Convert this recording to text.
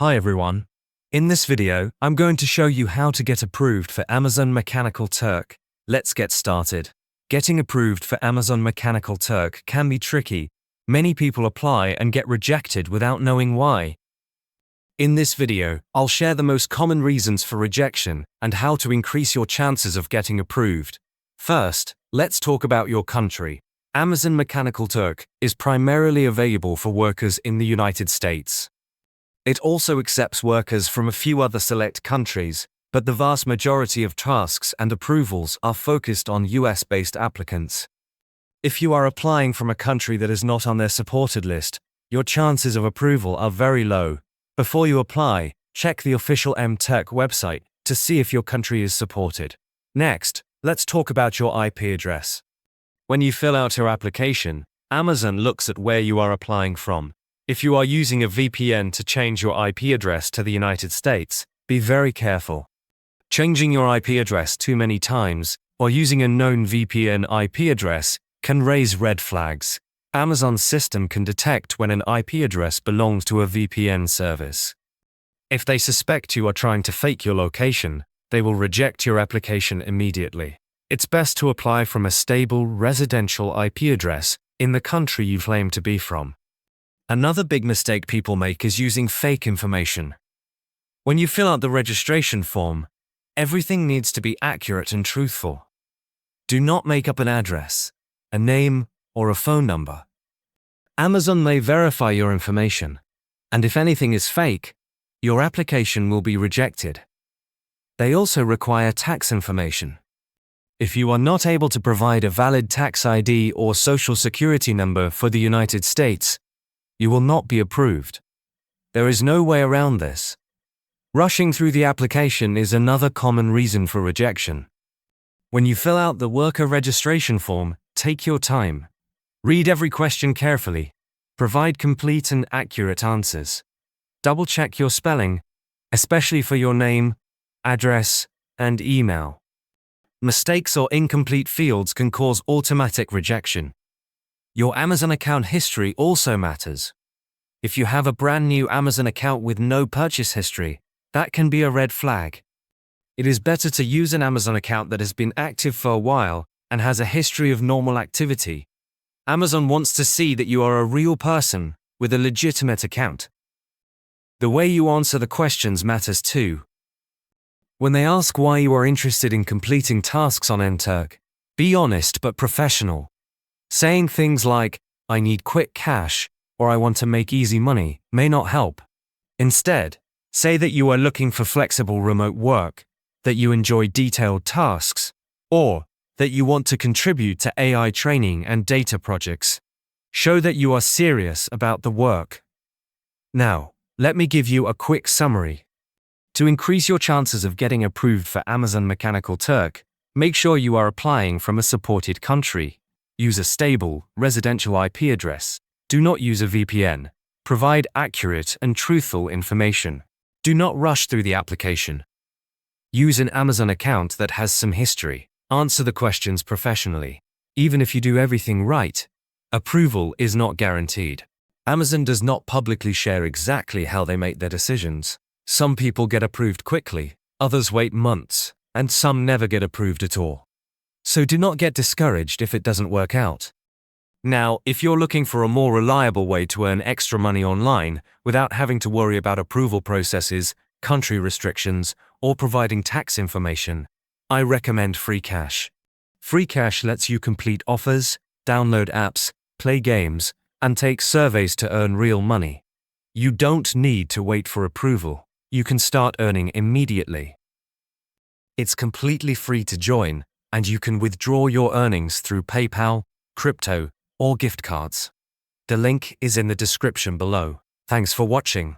Hi everyone. In this video, I'm going to show you how to get approved for Amazon Mechanical Turk. Let's get started. Getting approved for Amazon Mechanical Turk can be tricky. Many people apply and get rejected without knowing why. In this video, I'll share the most common reasons for rejection and how to increase your chances of getting approved. First, let's talk about your country. Amazon Mechanical Turk is primarily available for workers in the United States. It also accepts workers from a few other select countries, but the vast majority of tasks and approvals are focused on US-based applicants. If you are applying from a country that is not on their supported list, your chances of approval are very low. Before you apply, check the official mturk website to see if your country is supported. Next, let's talk about your IP address. When you fill out your application, Amazon looks at where you are applying from. If you are using a VPN to change your IP address to the United States, be very careful. Changing your IP address too many times, or using a known VPN IP address, can raise red flags. Amazon's system can detect when an IP address belongs to a VPN service. If they suspect you are trying to fake your location, they will reject your application immediately. It's best to apply from a stable residential IP address in the country you claim to be from. Another big mistake people make is using fake information. When you fill out the registration form, everything needs to be accurate and truthful. Do not make up an address, a name, or a phone number. Amazon may verify your information, and if anything is fake, your application will be rejected. They also require tax information. If you are not able to provide a valid tax ID or social security number for the United States, you will not be approved. There is no way around this. Rushing through the application is another common reason for rejection. When you fill out the worker registration form, take your time. Read every question carefully. Provide complete and accurate answers. Double-check your spelling, especially for your name, address, and email. Mistakes or incomplete fields can cause automatic rejection. Your Amazon account history also matters. If you have a brand new Amazon account with no purchase history, that can be a red flag. It is better to use an Amazon account that has been active for a while and has a history of normal activity. Amazon wants to see that you are a real person with a legitimate account. The way you answer the questions matters too. When they ask why you are interested in completing tasks on mturk, be honest but professional. Saying things like, "I need quick cash," or "I want to make easy money," may not help. Instead, say that you are looking for flexible remote work, that you enjoy detailed tasks, or that you want to contribute to AI training and data projects. Show that you are serious about the work. Now, let me give you a quick summary. To increase your chances of getting approved for Amazon Mechanical Turk, make sure you are applying from a supported country. Use a stable, residential IP address. Do not use a VPN. Provide accurate and truthful information. Do not rush through the application. Use an Amazon account that has some history. Answer the questions professionally. Even if you do everything right, approval is not guaranteed. Amazon does not publicly share exactly how they make their decisions. Some people get approved quickly, others wait months, and some never get approved at all. So do not get discouraged if it doesn't work out. Now, if you're looking for a more reliable way to earn extra money online without having to worry about approval processes, country restrictions, or providing tax information, I recommend Free Cash. Free Cash lets you complete offers, download apps, play games, and take surveys to earn real money. You don't need to wait for approval. You can start earning immediately. It's completely free to join, and you can withdraw your earnings through PayPal, crypto, or gift cards. The link is in the description below. Thanks for watching.